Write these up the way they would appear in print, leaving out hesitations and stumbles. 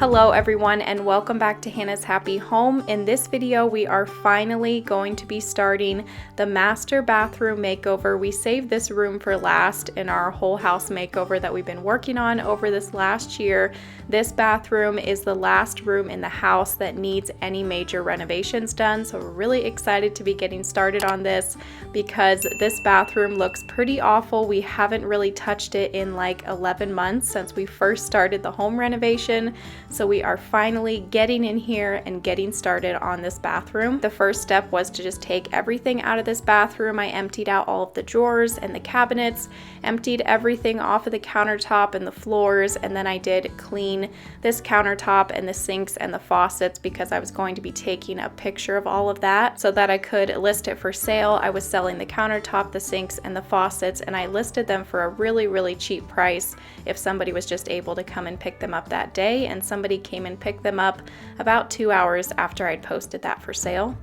Hello everyone and welcome back to Hannah's Happy Home. In this video we are finally going to be starting the master bathroom makeover. We saved this room for last in our whole house makeover that we've been working on over this last year. This bathroom is the last room in the house that needs any major renovations done, so we're really excited to be getting started on this because this bathroom looks pretty awful. We haven't really touched it in like 11 months since we first started the home renovation. So we are finally getting in here and getting started on this bathroom. The first step was to just take everything out of this bathroom. I emptied out all of the drawers and the cabinets, emptied everything off of the countertop and the floors, and then I did clean this countertop and the sinks and the faucets because I was going to be taking a picture of all of that so that I could list it for sale. I was selling the countertop, the sinks, and the faucets, and I listed them for a really cheap price if somebody was just able to come and pick them up that day, and somebody came and picked them up about 2 hours after I'd posted that for sale.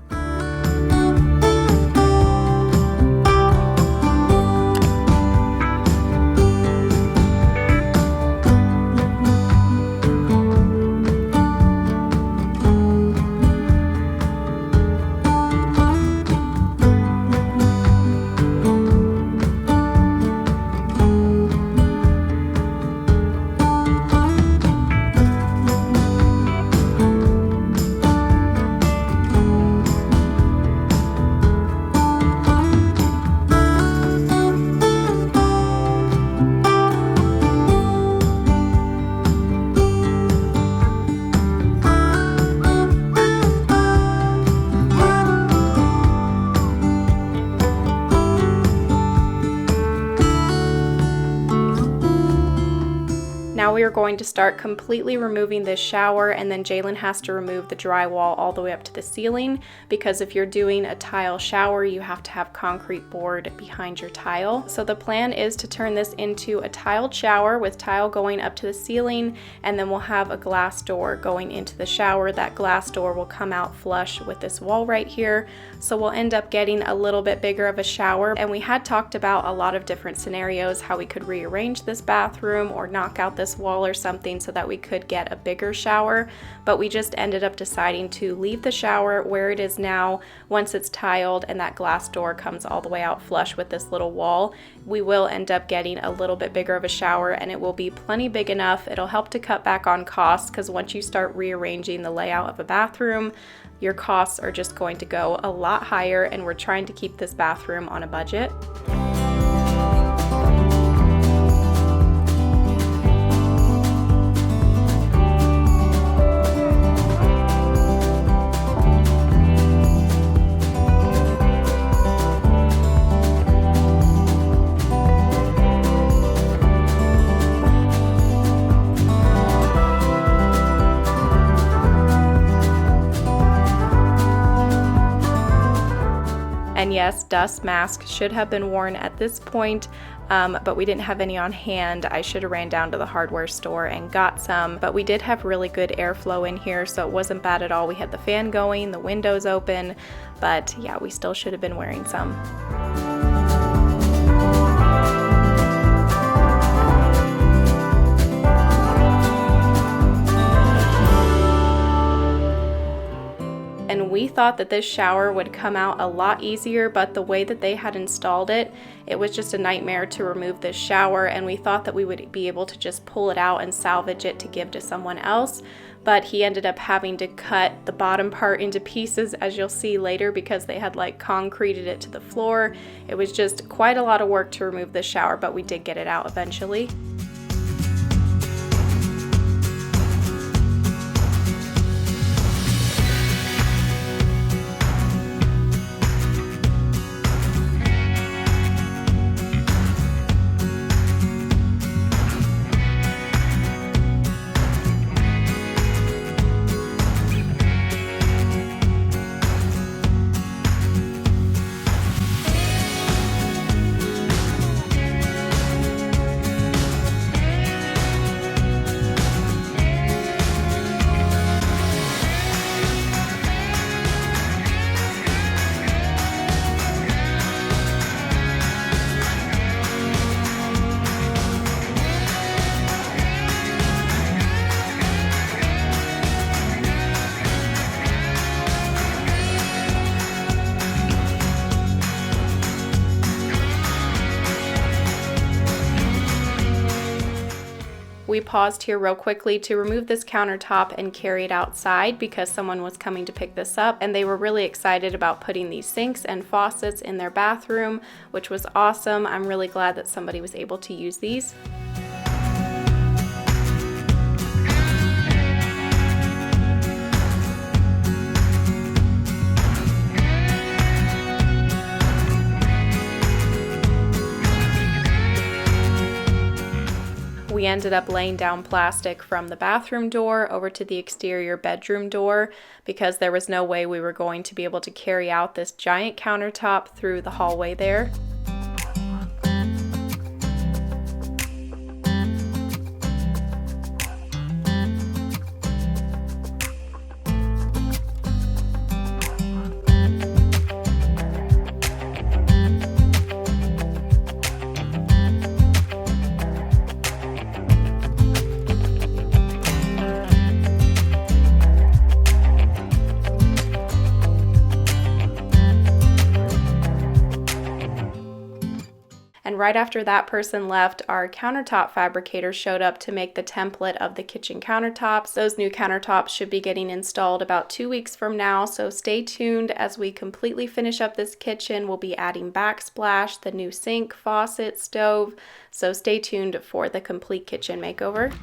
Now we are going to start completely removing this shower, and then Jalen has to remove the drywall all the way up to the ceiling because if you're doing a tile shower, you have to have concrete board behind your tile. So the plan is to turn this into a tiled shower with tile going up to the ceiling, and then we'll have a glass door going into the shower. That glass door will come out flush with this wall right here. So we'll end up getting a little bit bigger of a shower, and we had talked about a lot of different scenarios, how we could rearrange this bathroom or knock out this wall or something so that we could get a bigger shower, but we just ended up deciding to leave the shower where it is now. Once it's tiled and that glass door comes all the way out flush with this little wall, we will end up getting a little bit bigger of a shower, and it will be plenty big enough. It'll help to cut back on costs because once you start rearranging the layout of a bathroom, your costs are just going to go a lot higher, and we're trying to keep this bathroom on a budget. And yes, dust masks should have been worn at this point, but we didn't have any on hand. I should have ran down to the hardware store and got some, but we did have really good airflow in here, so it wasn't bad at all. We had the fan going, the windows open, but yeah, we still should have been wearing some. And we thought that this shower would come out a lot easier, but the way that they had installed it, it was just a nightmare to remove this shower, and we thought that we would be able to just pull it out and salvage it to give to someone else, but he ended up having to cut the bottom part into pieces, as you'll see later, because they had like concreted it to the floor. It was just quite a lot of work to remove this shower, but we did get it out eventually. we paused here real quickly to remove this countertop and carry it outside because someone was coming to pick this up, and they were really excited about putting these sinks and faucets in their bathroom, which was awesome. I'm really glad that somebody was able to use these. We ended up laying down plastic from the bathroom door over to the exterior bedroom door because there was no way we were going to be able to carry out this giant countertop through the hallway there. And right after that person left, our countertop fabricator showed up to make the template of the kitchen countertops. Those new countertops should be getting installed about 2 weeks from now, so stay tuned as we completely finish up this kitchen. We'll be adding backsplash, the new sink, faucet, stove, so stay tuned for the complete kitchen makeover.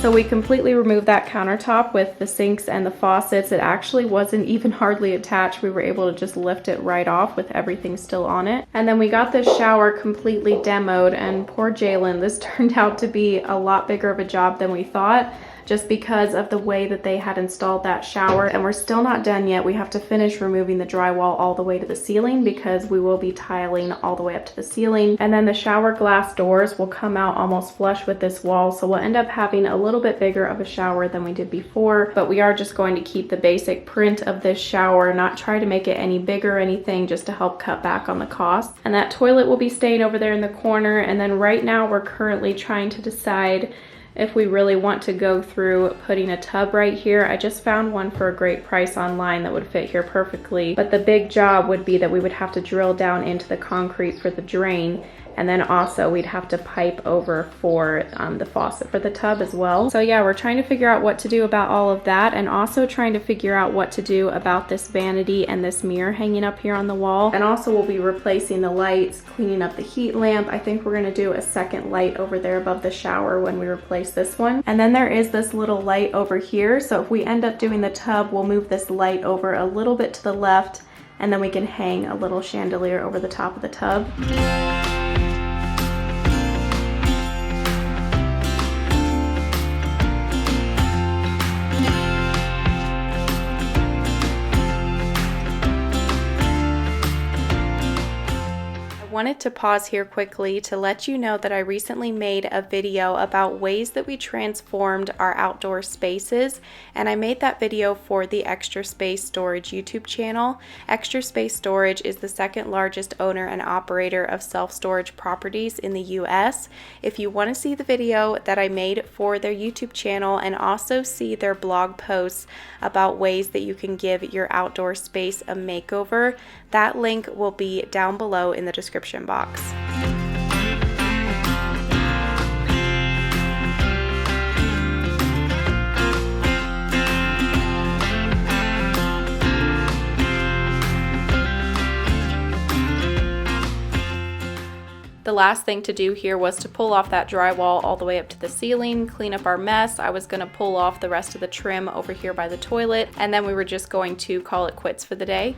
So we completely removed that countertop with the sinks and the faucets. It actually wasn't even hardly attached. We were able to just lift it right off with everything still on it. And then we got this shower completely demoed, and poor Jalen, this turned out to be a lot bigger of a job than we thought, just because of the way that they had installed that shower. And we're still not done yet. We have to finish removing the drywall all the way to the ceiling because we will be tiling all the way up to the ceiling. And then the shower glass doors will come out almost flush with this wall, so we'll end up having a little bit bigger of a shower than we did before, but we are just going to keep the basic print of this shower, not try to make it any bigger or anything, just to help cut back on the cost. And that toilet will be staying over there in the corner. And then right now we're currently trying to decide if we really want to go through putting a tub right here. I just found one for a great price online that would fit here perfectly, but the big job would be that we would have to drill down into the concrete for the drain, and then also we'd have to pipe over for the faucet for the tub as well. So yeah, we're trying to figure out what to do about all of that, and also trying to figure out what to do about this vanity and this mirror hanging up here on the wall. And also we'll be replacing the lights, cleaning up the heat lamp. I think we're gonna do a second light over there above the shower when we replace this one. And then there is this little light over here, so if we end up doing the tub, we'll move this light over a little bit to the left, and then we can hang a little chandelier over the top of the tub. Wanted to pause here quickly to let you know that I recently made a video about ways that we transformed our outdoor spaces, and I made that video for the Extra Space Storage YouTube channel. Extra Space Storage is the second largest owner and operator of self-storage properties in the US. If you want to see the video that I made for their YouTube channel and also see their blog posts about ways that you can give your outdoor space a makeover, that link will be down below in the description box. The last thing to do here was to pull off that drywall all the way up to the ceiling, clean up our mess. I was going to pull off the rest of the trim over here by the toilet, and then we were just going to call it quits for the day.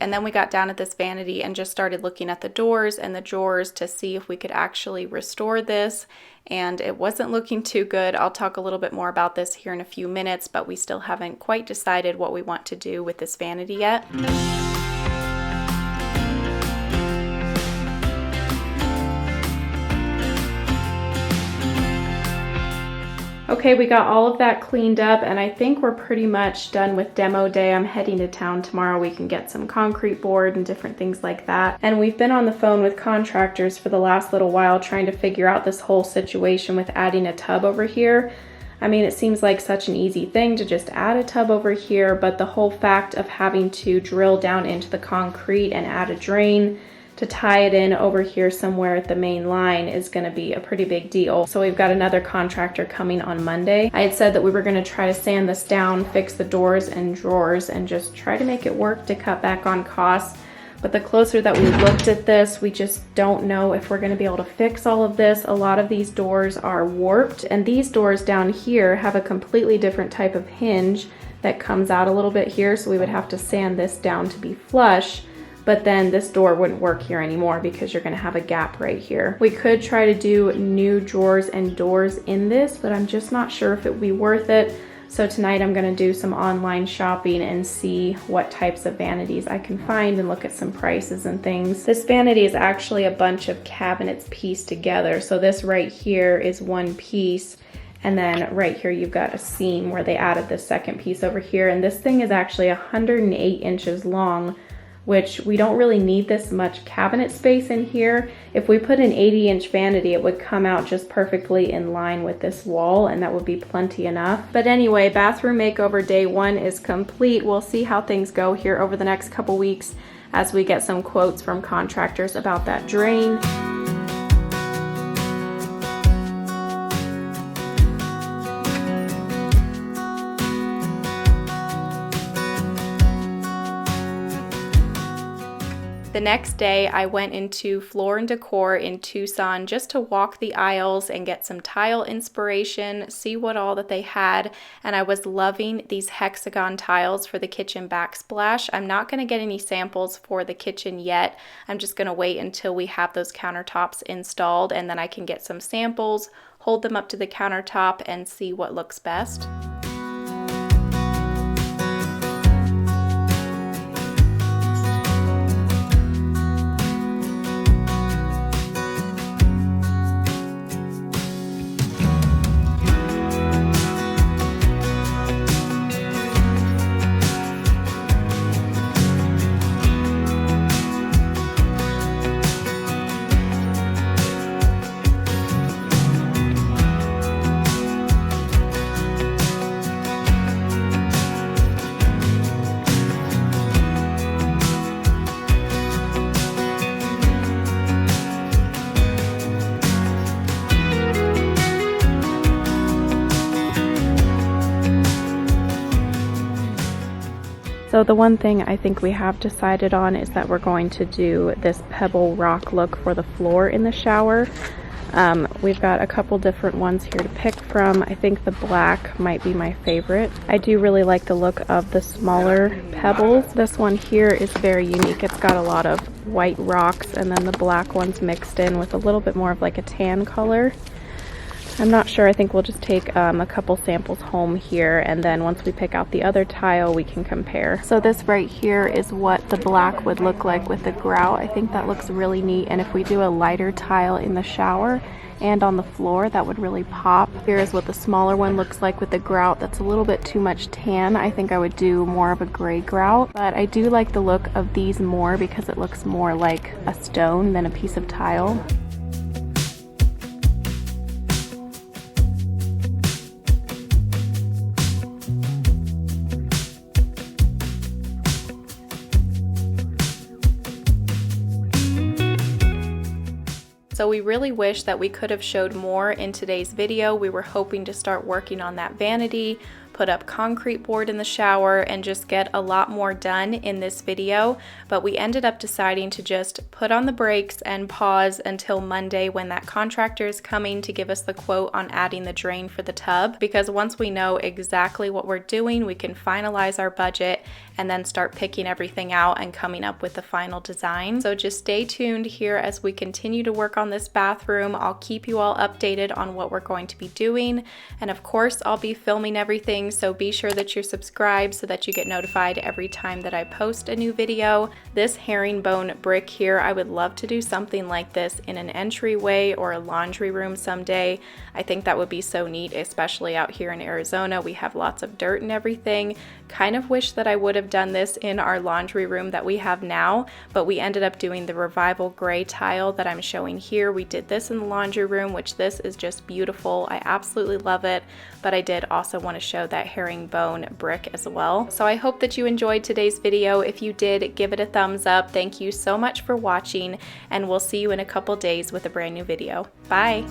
And then we got down at this vanity and just started looking at the doors and the drawers to see if we could actually restore this. And it wasn't looking too good. I'll talk a little bit more about this here in a few minutes, but we still haven't quite decided what we want to do with this vanity yet. Okay, we got all of that cleaned up, and I think we're pretty much done with demo day. I'm heading to town tomorrow. We can get some concrete board and different things like that. And we've been on the phone with contractors for the last little while trying to figure out this whole situation with adding a tub over here. I mean, it seems like such an easy thing to just add a tub over here, but the whole fact of having to drill down into the concrete and add a drain to tie it in over here somewhere at the main line is going to be a pretty big deal. So we've got another contractor coming on Monday. I had said that we were going to try to sand this down, fix the doors and drawers, and just try to make it work to cut back on costs. But the closer that we looked at this, we just don't know if we're going to be able to fix all of this. A lot of these doors are warped, and these doors down here have a completely different type of hinge that comes out a little bit here, so we would have to sand this down to be flush. But then this door wouldn't work here anymore because you're gonna have a gap right here. We could try to do new drawers and doors in this, but I'm just not sure if it would be worth it. So tonight I'm gonna do some online shopping and see what types of vanities I can find and look at some prices and things. This vanity is actually a bunch of cabinets pieced together. So this right here is one piece, and then right here you've got a seam where they added this second piece over here. And this thing is actually 108 inches long, which we don't really need this much cabinet space in here. If we put an 80-inch vanity, it would come out just perfectly in line with this wall, and that would be plenty enough. But anyway, bathroom makeover day 1 is complete. We'll see how things go here over the next couple weeks as we get some quotes from contractors about that drain. The next day, I went into Floor and Decor in Tucson just to walk the aisles and get some tile inspiration, see what all that they had, and I was loving these hexagon tiles for the kitchen backsplash. I'm not going to get any samples for the kitchen yet. I'm just going to wait until we have those countertops installed, and then I can get some samples, hold them up to the countertop, and see what looks best. So the one thing I think we have decided on is that we're going to do this pebble rock look for the floor in the shower. We've got a couple different ones here to pick from. I think the black might be my favorite. I do really like the look of the smaller pebbles. This one here is very unique. It's got a lot of white rocks and then the black ones mixed in with a little bit more of like a tan color. I'm not sure. I think we'll just take a couple samples home here, and then once we pick out the other tile, we can compare. So this right here is what the black would look like with the grout. I think that looks really neat, and if we do a lighter tile in the shower and on the floor, that would really pop. Here is what the smaller one looks like with the grout. That's a little bit too much tan. I think I would do more of a gray grout, but I do like the look of these more because it looks more like a stone than a piece of tile. So we really wish that we could have showed more in today's video. We were hoping to start working on that vanity, put up concrete board in the shower, and just get a lot more done in this video, but we ended up deciding to just put on the brakes and pause until Monday when that contractor is coming to give us the quote on adding the drain for the tub, because once we know exactly what we're doing, we can finalize our budget and then start picking everything out and coming up with the final design. So just stay tuned here as we continue to work on this bathroom. I'll keep you all updated on what we're going to be doing, and of course I'll be filming everything, so be sure that you're subscribed so that you get notified every time that I post a new video. This herringbone brick here, I would love to do something like this in an entryway or a laundry room someday. I think that would be so neat, especially out here in Arizona. We have lots of dirt and everything. Kind of wish that I would have done this in our laundry room that we have now, but we ended up doing the Revival gray tile that I'm showing here. We did this in the laundry room, which this is just beautiful. I absolutely love it, but I did also want to show that herringbone brick as well. So I hope that you enjoyed today's video. If you did, give it a thumbs up. Thank you so much for watching, and we'll see you in a couple days with a brand new video. Bye!